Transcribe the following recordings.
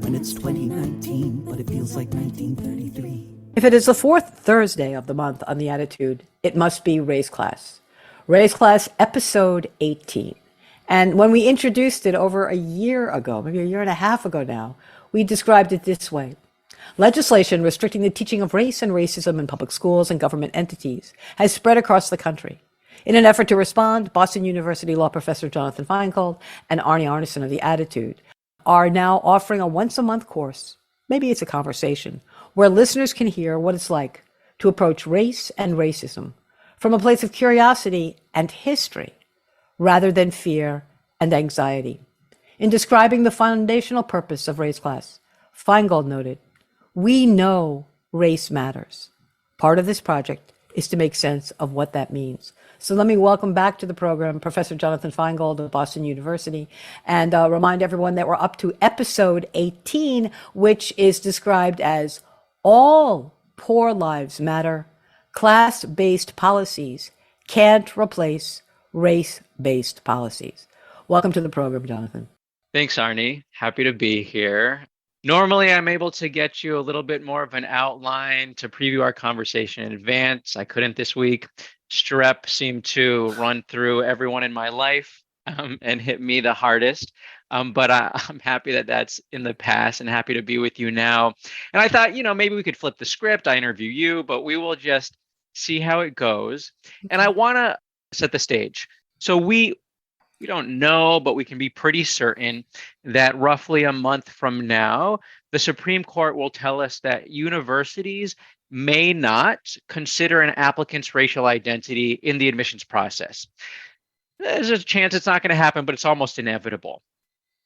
when it's 2019, but it feels like 1933. If it is the fourth Thursday of the month on the Attitude, it must be Race Class. Race Class episode 18. And when we introduced it over a year ago, maybe a year and a half ago now, we described it this way. Legislation restricting the teaching of race and racism in public schools and government entities has spread across the country. In an effort to respond, Boston University law professor Jonathan Feingold and Arnie Arneson of The Attitude are now offering a once-a-month course, maybe it's a conversation, where listeners can hear what it's like to approach race and racism from a place of curiosity and history rather than fear and anxiety. In describing the foundational purpose of Race Class, Feingold noted, "We know race matters. Part of this project is to make sense of what that means." So let me welcome back to the program Professor Jonathan Feingold of Boston University and remind everyone that we're up to episode 18, which is described as All Poor Lives Matter. Class-based policies can't replace race-based policies. Welcome to the program, Jonathan. Thanks, Arnie. Happy to be here. Normally, I'm able to get you a little bit more of an outline to preview our conversation in advance. I couldn't this week. Strep seemed to run through everyone in my life and hit me the hardest. But I'm happy that that's in the past and happy to be with you now. And I thought, maybe we could flip the script. I interview you, but we will just see how it goes. And I want to set the stage. So we don't know, but we can be pretty certain that roughly a month from now, the Supreme Court will tell us that universities may not consider an applicant's racial identity in the admissions process. There's a chance it's not going to happen, but it's almost inevitable.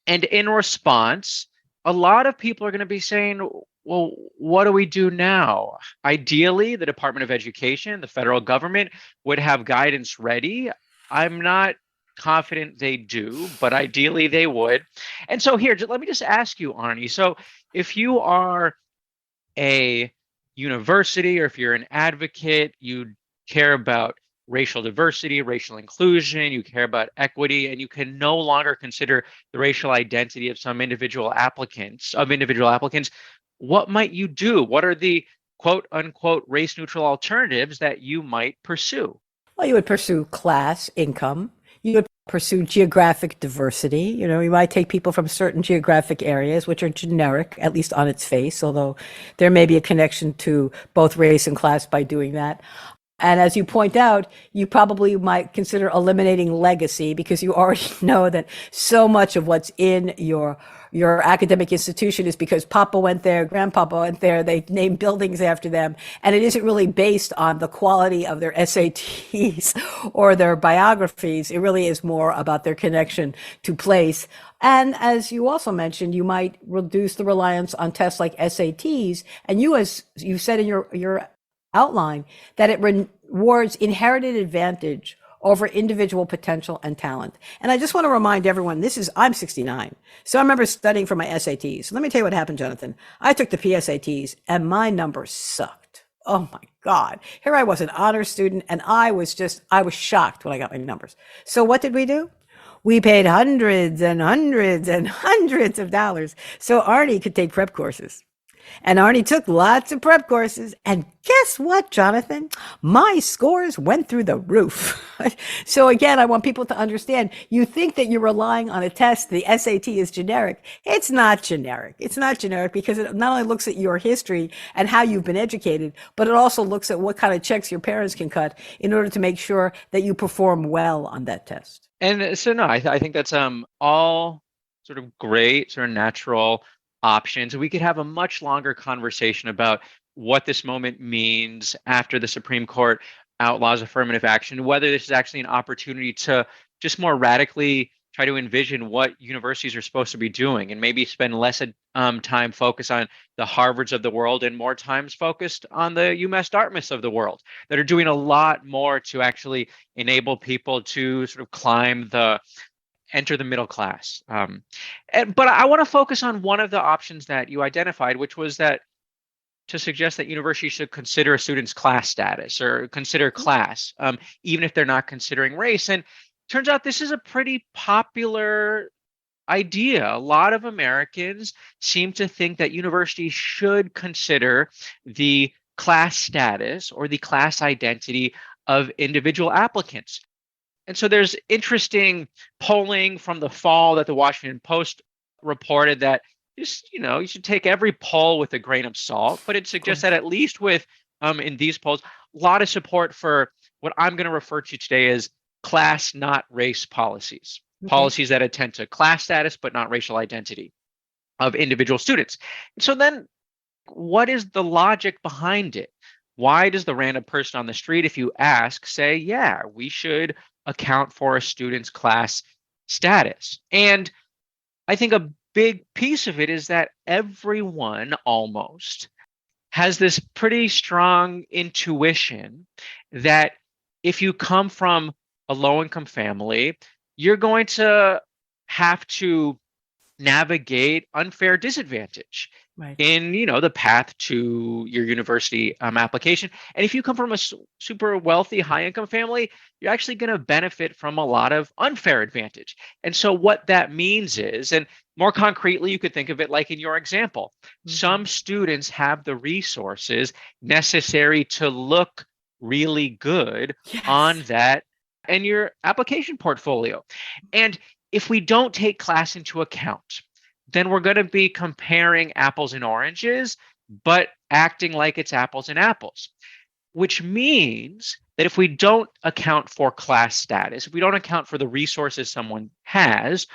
And in response, a lot of people are going to be saying, well, what do we do now? Ideally, the Department of Education, the federal government, would have guidance ready. I'm not confident they do, but ideally they would. And so here, let me just ask you, Arnie. So if you are a university or if you're an advocate, you care about racial diversity, racial inclusion, you care about equity, and you can no longer consider the racial identity of some individual applicants, what might you do? What are the quote unquote race neutral alternatives that you might pursue? Well, you would pursue class, income. You would pursue geographic diversity. You might take people from certain geographic areas, which are generic, at least on its face, although there may be a connection to both race and class by doing that. And as you point out, you probably might consider eliminating legacy because you already know that so much of what's in your academic institution is because Papa went there, Grandpapa went there, they named buildings after them, and it isn't really based on the quality of their SATs or their biographies. It really is more about their connection to place. And as you also mentioned, you might reduce the reliance on tests like SATs, and you, as you said in your outline, that it rewards inherited advantage over individual potential and talent. And I just want to remind everyone, I'm 69. So I remember studying for my SATs. So let me tell you what happened, Jonathan. I took the PSATs and my numbers sucked. Oh my God. Here I was, an honor student, and I was shocked when I got my numbers. So what did we do? We paid hundreds and hundreds and hundreds of dollars so Arnie could take prep courses. And Arnie took lots of prep courses. And guess what, Jonathan? My scores went through the roof. So again, I want people to understand, you think that you're relying on a test, the SAT is generic. It's not generic. It's not generic because it not only looks at your history and how you've been educated, but it also looks at what kind of checks your parents can cut in order to make sure that you perform well on that test. And so, no, I think that's all sort of great, sort of natural options. We could have a much longer conversation about what this moment means after the Supreme Court outlaws affirmative action, whether this is actually an opportunity to just more radically try to envision what universities are supposed to be doing and maybe spend less time focused on the Harvards of the world and more times focused on the UMass Dartmouths of the world that are doing a lot more to actually enable people to sort of enter the middle class. But I want to focus on one of the options that you identified, which was that to suggest that universities should consider a student's class status or consider class, even if they're not considering race. And turns out this is a pretty popular idea. A lot of Americans seem to think that universities should consider the class status or the class identity of individual applicants. And so there's interesting polling from the fall that the Washington Post reported that just, you should take every poll with a grain of salt, but it suggests that at least with in these polls, a lot of support for what I'm going to refer to today as class, not race policies, policies that attend to class status, but not racial identity of individual students. And so then what is the logic behind it? Why does the random person on the street, if you ask, say, yeah, we should account for a student's class status? And I think a big piece of it is that everyone almost has this pretty strong intuition that if you come from a low-income family, you're going to have to navigate unfair disadvantage in the path to your university application. And if you come from a super wealthy, high income family, you're actually going to benefit from a lot of unfair advantage. And so what that means is, and more concretely, you could think of it like in your example, some students have the resources necessary to look really good on that and your application portfolio. And if we don't take class into account, then we're going to be comparing apples and oranges, but acting like it's apples and apples, which means that if we don't account for class status, if we don't account for the resources someone has,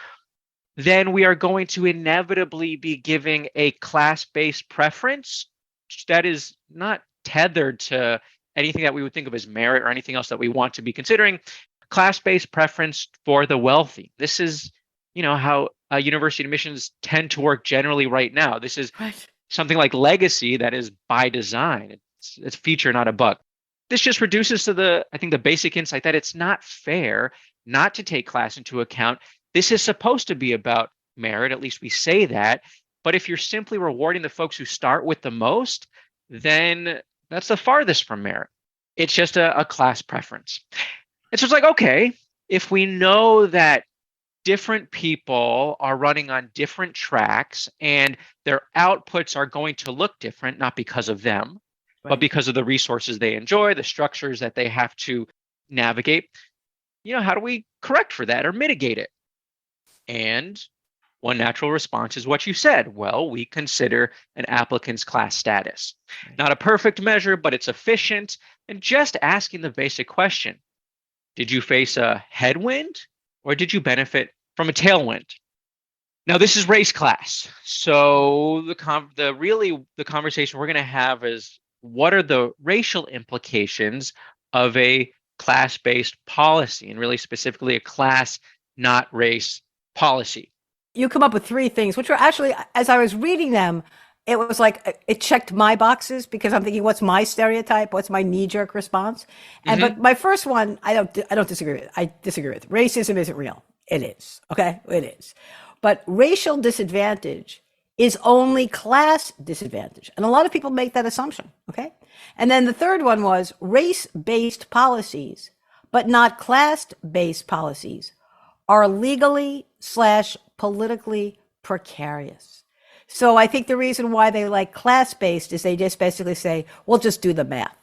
then we are going to inevitably be giving a class-based preference that is not tethered to anything that we would think of as merit or anything else that we want to be considering. Class-based preference for the wealthy. This is, how university admissions tend to work generally right now. This is something like legacy that is by design. It's a feature, not a bug. This just reduces to the basic insight that it's not fair not to take class into account. This is supposed to be about merit, at least we say that. But if you're simply rewarding the folks who start with the most, then that's the farthest from merit. It's just a class preference. And so it's like, okay, if we know that different people are running on different tracks and their outputs are going to look different, not because of them, but because of the resources they enjoy, the structures that they have to navigate, how do we correct for that or mitigate it? And one natural response is what you said. Well, we consider an applicant's class status. Not a perfect measure, but it's efficient. And just asking the basic question, did you face a headwind or did you benefit from a tailwind? Now, this is race class. So the conversation we're going to have is, what are the racial implications of a class-based policy, and really specifically a class, not race policy? You come up with three things, which were actually, as I was reading them, it was like it checked my boxes because I'm thinking, what's my stereotype? What's my knee-jerk response? And but my first one, I don't disagree with. I disagree with. Racism isn't real. It is. Okay, it is. But racial disadvantage is only class disadvantage, and a lot of people make that assumption. Okay, and then the third one was race-based policies, but not class-based policies, are legally / politically precarious. So I think the reason why they like class-based is they just basically say, we'll just do the math.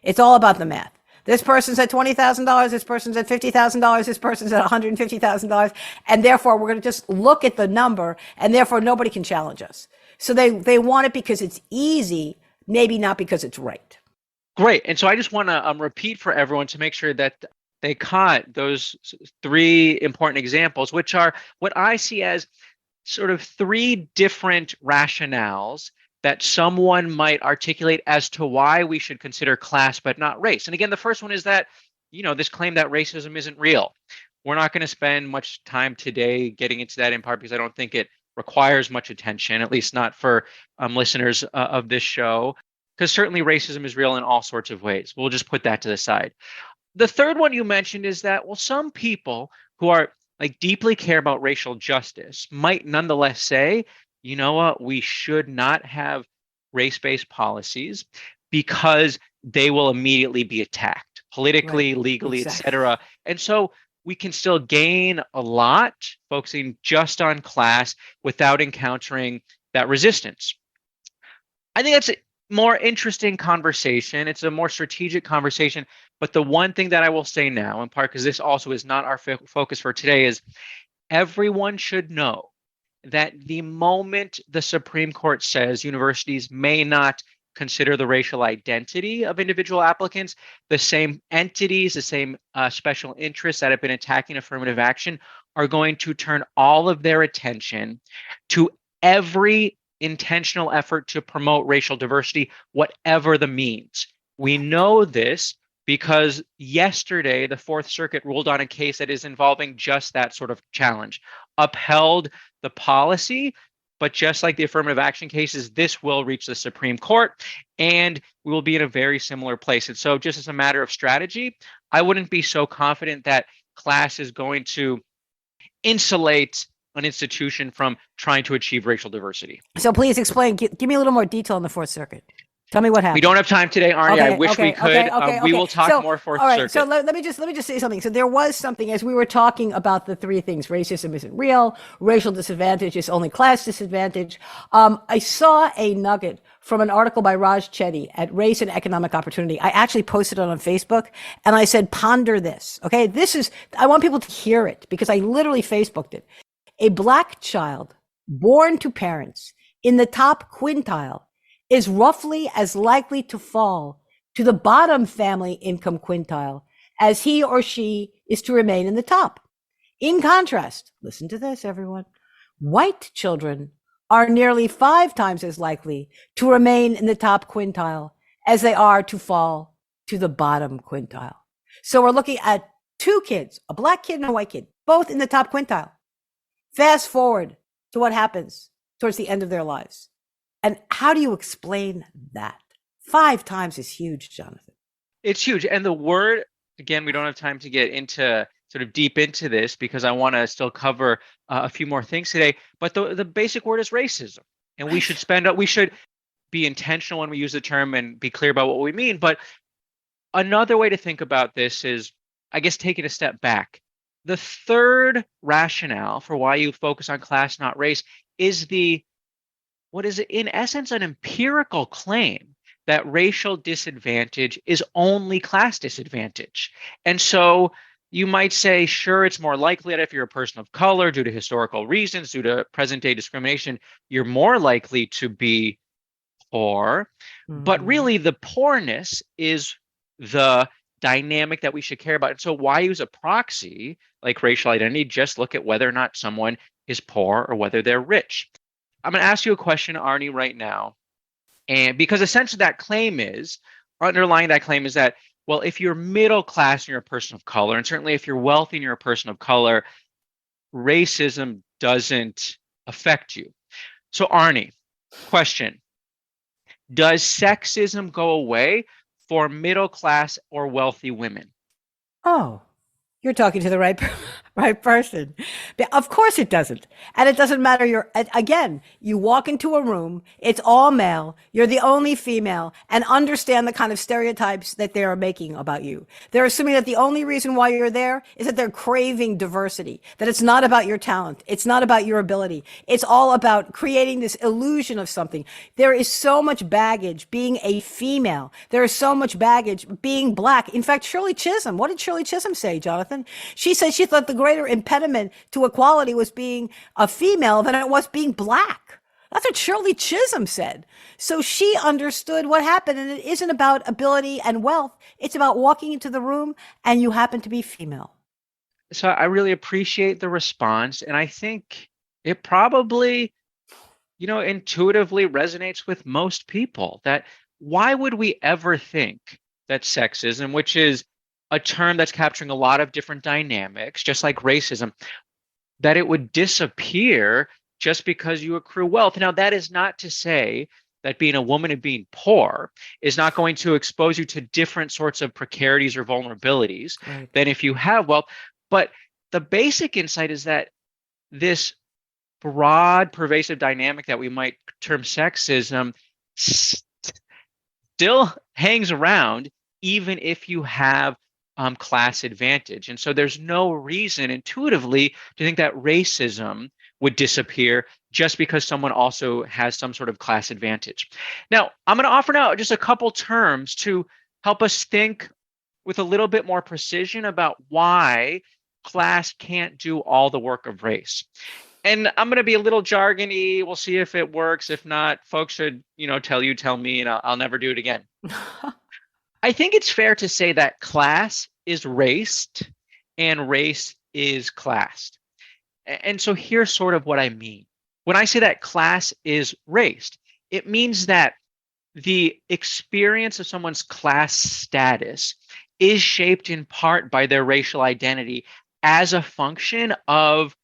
It's all about the math. This person's at $20,000, this person's at $50,000, this person's at $150,000, and therefore we're going to just look at the number, and therefore nobody can challenge us. So they want it because it's easy, maybe not because it's right. Great. And so I just want to repeat for everyone to make sure that they caught those three important examples, which are what I see as sort of three different rationales that someone might articulate as to why we should consider class but not race. And again, the first one is that, this claim that racism isn't real. We're not going to spend much time today getting into that, in part because I don't think it requires much attention, at least not for listeners of this show, because certainly racism is real in all sorts of ways. We'll just put that to the side. The third one you mentioned is that, well, some people who are deeply care about racial justice might nonetheless say, you know what, we should not have race-based policies because they will immediately be attacked politically, legally, etc. And so we can still gain a lot focusing just on class without encountering that resistance. I think that's a more interesting conversation. It's a more strategic conversation. But the one thing that I will say now, in part because this also is not our focus for today, is everyone should know that the moment the Supreme Court says universities may not consider the racial identity of individual applicants, the same entities, the same special interests that have been attacking affirmative action are going to turn all of their attention to every intentional effort to promote racial diversity, whatever the means. We know this because yesterday the Fourth Circuit ruled on a case that is involving just that sort of challenge, upheld the policy, but just like the affirmative action cases, this will reach the Supreme Court and we will be in a very similar place. And so just as a matter of strategy, I wouldn't be so confident that class is going to insulate an institution from trying to achieve racial diversity. So please explain, give me a little more detail on the Fourth Circuit. Tell me what happened. We don't have time today, Arnie. I wish we could. We will talk more Fourth Circuit. So let me just say something. So there was something as we were talking about the three things: racism isn't real, racial disadvantage is only class disadvantage. I saw a nugget from an article by Raj Chetty at Race and Economic Opportunity. I actually posted it on Facebook and I said, ponder this. Okay, I want people to hear it because I literally Facebooked it. A Black child born to parents in the top quintile is roughly as likely to fall to the bottom family income quintile as he or she is to remain in the top. In contrast, listen to this, everyone, white children are nearly 5 times as likely to remain in the top quintile as they are to fall to the bottom quintile. So we're looking at 2 kids, a Black kid and a white kid, both in the top quintile. Fast forward to what happens towards the end of their lives. And how do you explain that? 5 times is huge, Jonathan. It's huge. And the word, again, we don't have time to get into sort of deep into this because I want to still cover a few more things today. But the basic word is racism. And we should be intentional when we use the term and be clear about what we mean. But another way to think about this is, I guess, taking a step back. The third rationale for why you focus on class, not race, is what is in essence an empirical claim that racial disadvantage is only class disadvantage. And so you might say, sure, it's more likely that if you're a person of color, due to historical reasons, due to present day discrimination, you're more likely to be poor. Mm-hmm. But really the poorness is the dynamic that we should care about. And so why use a proxy like racial identity? Just look at whether or not someone is poor or whether they're rich. I'm going to ask you a question, Arnie, right now. And because essentially underlying that claim is that, well, if you're middle class and you're a person of color, and certainly if you're wealthy and you're a person of color, racism doesn't affect you. So Arnie, question, does sexism go away for middle class or wealthy women? Oh, you're talking to the right person. Of course it doesn't. And it doesn't matter. You walk into a room, it's all male, you're the only female, and understand the kind of stereotypes that they are making about you. They're assuming that the only reason why you're there is that they're craving diversity, that it's not about your talent. It's not about your ability. It's all about creating this illusion of something. There is so much baggage being a female. There is so much baggage being Black. In fact, Shirley Chisholm, what did Shirley Chisholm say, Jonathan? She said she thought the greater impediment to equality was being a female than it was being Black. That's what Shirley Chisholm said. So she understood what happened, and it isn't about ability and wealth. It's about walking into the room and you happen to be female. So I really appreciate the response, and I think it probably, intuitively resonates with most people. That why would we ever think that sexism, which is a term that's capturing a lot of different dynamics, just like racism, that it would disappear just because you accrue wealth. Now, that is not to say that being a woman and being poor is not going to expose you to different sorts of precarities or vulnerabilities than if you have wealth. But the basic insight is that this broad, pervasive dynamic that we might term sexism still hangs around, even if you have class advantage. And so there's no reason intuitively to think that racism would disappear just because someone also has some sort of class advantage. Now, I'm going to offer now just a couple terms to help us think with a little bit more precision about why class can't do all the work of race. And I'm going to be a little jargony. We'll see if it works. If not, folks should, tell me, and I'll never do it again. I think it's fair to say that class is raced and race is classed. And so here's sort of what I mean. When I say that class is raced, it means that the experience of someone's class status is shaped in part by their racial identity as a function of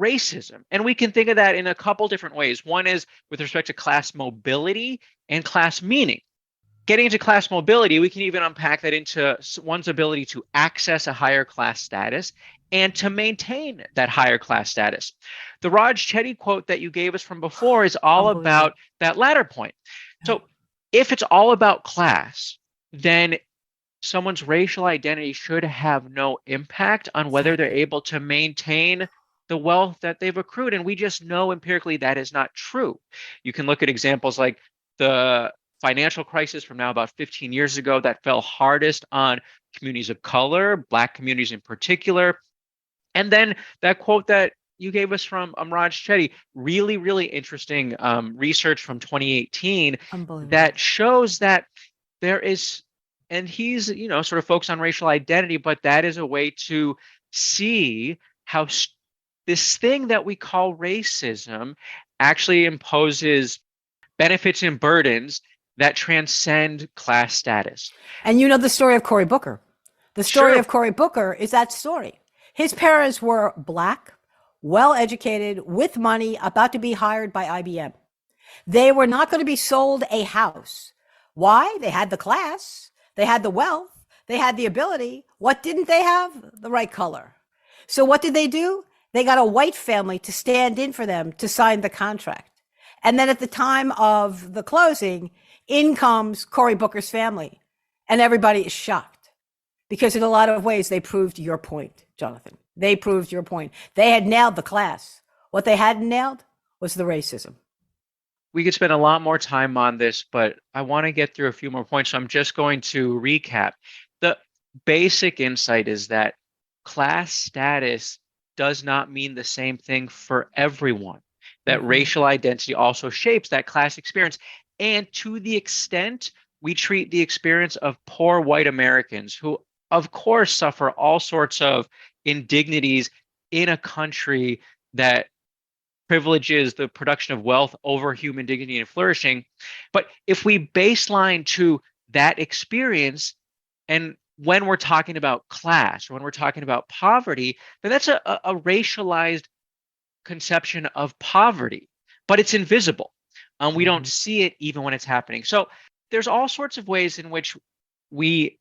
racism. And we can think of that in a couple different ways. One is with respect to class mobility and class meaning. Getting into class mobility, we can even unpack that into one's ability to access a higher class status and to maintain that higher class status. The Raj Chetty quote that you gave us from before is all about that latter point. So if it's all about class, then someone's racial identity should have no impact on whether they're able to maintain the wealth that they've accrued. And we just know empirically that is not true. You can look at examples like the financial crisis from now about 15 years ago that fell hardest on communities of color, Black communities in particular. And then that quote that you gave us from Raj Chetty, really, really interesting research from 2018 that shows that there is, and he's, sort of focused on racial identity, but that is a way to see how this thing that we call racism actually imposes benefits and burdens that transcend class status. And you know the story of Cory Booker. The story of Cory Booker is that story. His parents were Black, well-educated, with money, about to be hired by IBM. They were not going to be sold a house. Why? They had the class, they had the wealth, they had the ability. What didn't they have? The right color. So what did they do? They got a white family to stand in for them to sign the contract. And then at the time of the closing, in comes Cory Booker's family. And everybody is shocked because in a lot of ways, they proved your point, Jonathan. They proved your point. They had nailed the class. What they hadn't nailed was the racism. We could spend a lot more time on this, but I want to get through a few more points. So I'm just going to recap. The basic insight is that class status does not mean the same thing for everyone. That racial identity also shapes that class experience. And to the extent we treat the experience of poor white Americans, who of course suffer all sorts of indignities in a country that privileges the production of wealth over human dignity and flourishing. But if we baseline to that experience, and when we're talking about class or when we're talking about poverty, then that's a racialized conception of poverty, but it's invisible. We don't see it even when it's happening. So there's all sorts of ways in which we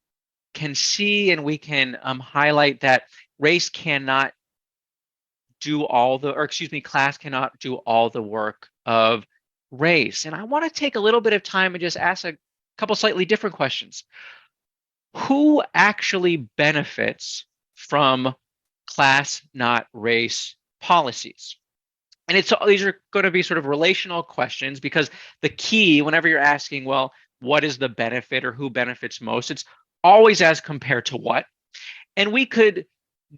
can see and we can highlight that race cannot do all the, or excuse me, class cannot do all the work of race. And I want to take a little bit of time and just ask a couple slightly different questions. Who actually benefits from class, not race policies? And these are going to be sort of relational questions, because the key, whenever you're asking, well, what is the benefit or who benefits most, it's always as compared to what. And we could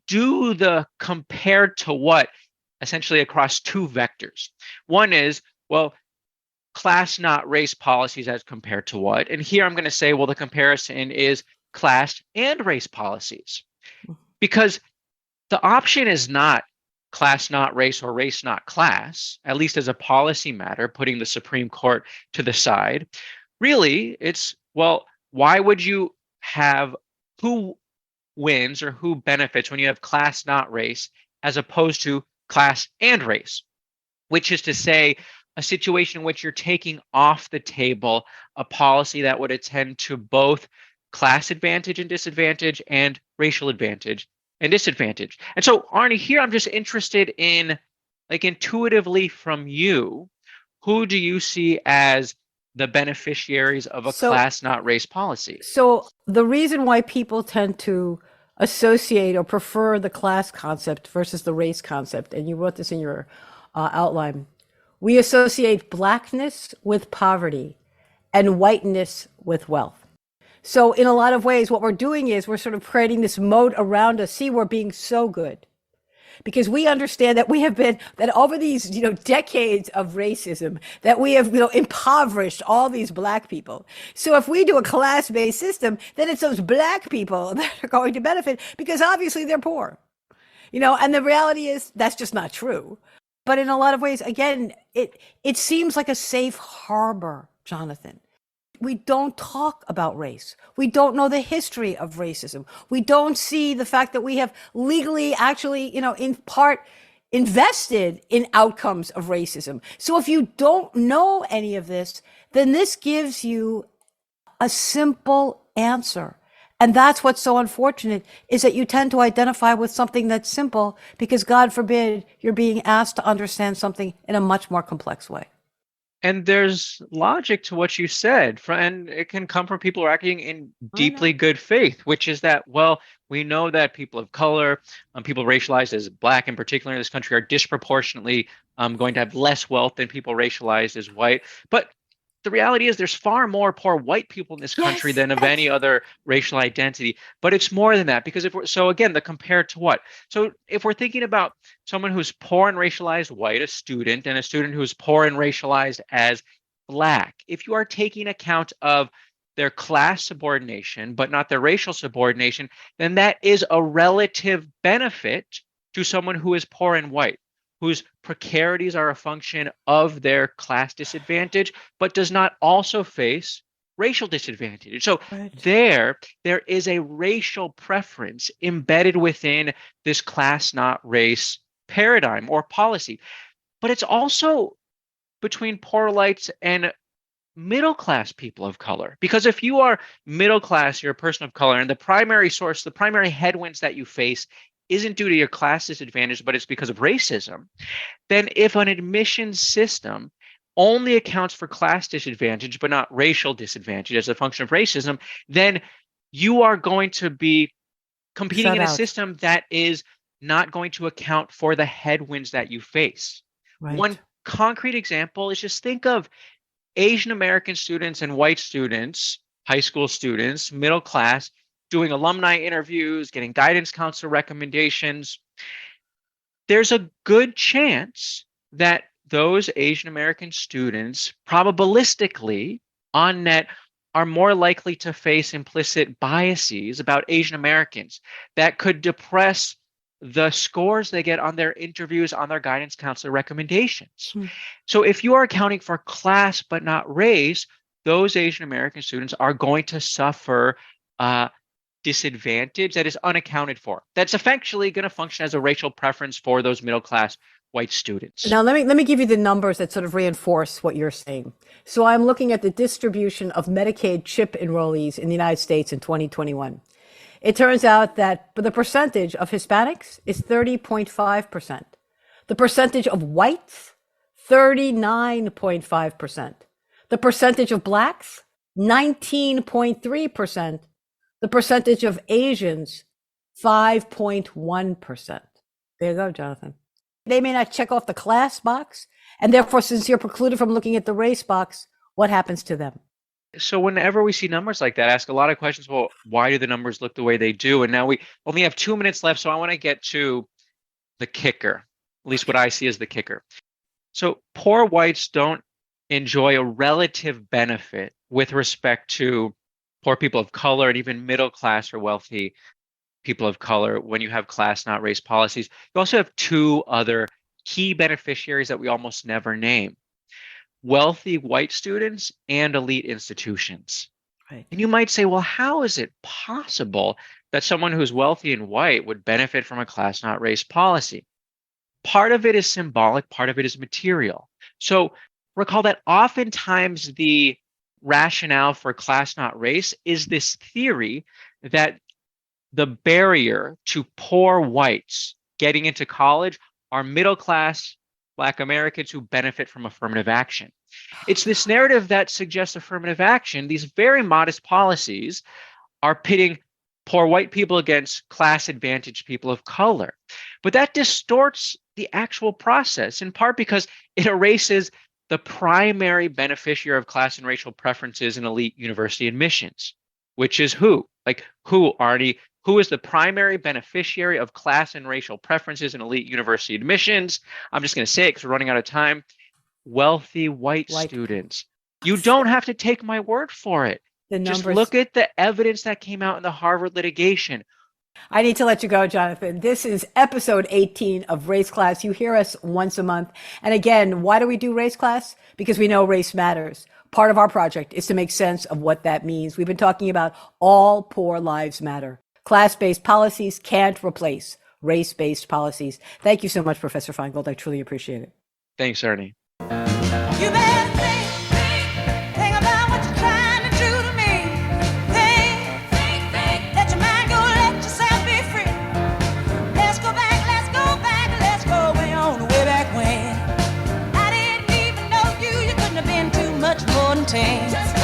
do the compared to what essentially across two vectors. One is, well, class, not race policies as compared to what. And here I'm going to say, well, the comparison is class and race policies, because the option is not class, not race, or race, not class, at least as a policy matter, putting the Supreme Court to the side. Really, it's, well, why would you have who wins or who benefits when you have class, not race, as opposed to class and race, which is to say a situation in which you're taking off the table a policy that would attend to both class advantage and disadvantage and racial advantage and disadvantage. And so, Arnie, here I'm just interested in, like, intuitively from you, who do you see as the beneficiaries of a class, not race policy? So the reason why people tend to associate or prefer the class concept versus the race concept. And you wrote this in your outline. We associate blackness with poverty and whiteness with wealth. So in a lot of ways, what we're doing is we're sort of creating this moat around us. See, we're being so good because we understand that we have been, that over these, decades of racism, that we have, impoverished all these black people. So if we do a class-based system, then it's those black people that are going to benefit because obviously they're poor, and the reality is that's just not true. But in a lot of ways, again, it seems like a safe harbor, Jonathan. We don't talk about race. We don't know the history of racism. We don't see the fact that we have legally actually, in part invested in outcomes of racism. So if you don't know any of this, then this gives you a simple answer. And that's what's so unfortunate is that you tend to identify with something that's simple because God forbid you're being asked to understand something in a much more complex way. And there's logic to what you said, and it can come from people who are acting in deeply good faith, which is that, well, we know that people of color, people racialized as black in particular in this country, are disproportionately going to have less wealth than people racialized as white. But the reality is there's far more poor white people in this country than of any other racial identity. But it's more than that, because so again, the compare to what? So if we're thinking about someone who's poor and racialized white, a student, and a student who's poor and racialized as black, if you are taking account of their class subordination, but not their racial subordination, then that is a relative benefit to someone who is poor and white, whose precarities are a function of their class disadvantage, but does not also face racial disadvantage. So there is a racial preference embedded within this class, not race paradigm or policy. But it's also between poor whites and middle class people of color. Because if you are middle class, you're a person of color, and the primary source, the primary headwinds that you face isn't due to your class disadvantage, but it's because of racism, then if an admissions system only accounts for class disadvantage, but not racial disadvantage as a function of racism, then you are going to be competing in a system that is not going to account for the headwinds that you face. Right. One concrete example is just think of Asian American students and white students, high school students, middle class, doing alumni interviews, getting guidance counselor recommendations. There's a good chance that those Asian American students probabilistically on net are more likely to face implicit biases about Asian Americans that could depress the scores they get on their interviews, on their guidance counselor recommendations. So if you are accounting for class but not race, those Asian American students are going to suffer disadvantage that is unaccounted for. That's effectively going to function as a racial preference for those middle class white students. Now, let me give you the numbers that sort of reinforce what you're saying. So I'm looking at the distribution of Medicaid CHIP enrollees in the United States in 2021. It turns out that the percentage of Hispanics is 30.5%. The percentage of whites, 39.5%. The percentage of blacks, 19.3%. The percentage of Asians, 5.1%. There you go, Jonathan. They may not check off the class box, and therefore, since you're precluded from looking at the race box, what happens to them? So whenever we see numbers like that, ask a lot of questions. Well, why do the numbers look the way they do? And now we only have 2 minutes left, so I want to get to the kicker, at least what I see as the kicker. So poor whites don't enjoy a relative benefit with respect to poor people of color and even middle class or wealthy people of color when you have class, not race policies. You also have two other key beneficiaries that we almost never name: wealthy white students and elite institutions. Right. And you might say, well, how is it possible that someone who's wealthy and white would benefit from a class, not race policy? Part of it is symbolic, part of it is material. So recall that oftentimes the rationale for class, not race is this theory that the barrier to poor whites getting into college are middle class Black Americans who benefit from affirmative action. It's this narrative that suggests affirmative action. These very modest policies are pitting poor white people against class advantaged people of color. But that distorts the actual process, in part because it erases the primary beneficiary of class and racial preferences in elite university admissions, which is who? Like who, Arnie? Who is the primary beneficiary of class and racial preferences in elite university admissions? I'm just going to say it because we're running out of time. Wealthy white students. You don't have to take my word for it. Just look at the evidence that came out in the Harvard litigation. I need to let you go, Jonathan. This is episode 18 of Race Class. You hear us once a month. And again, why do we do Race Class? Because we know race matters. Part of our project is to make sense of what that means. We've been talking about all poor lives matter. Class-based policies can't replace race-based policies. Thank you so much, Professor Feingold. I truly appreciate it. Thanks, Ernie. You better think about what you're trying to do to me. Think, let your mind go, let yourself be free. Let's go way on, way back when. I didn't even know you couldn't have been too much more than 10.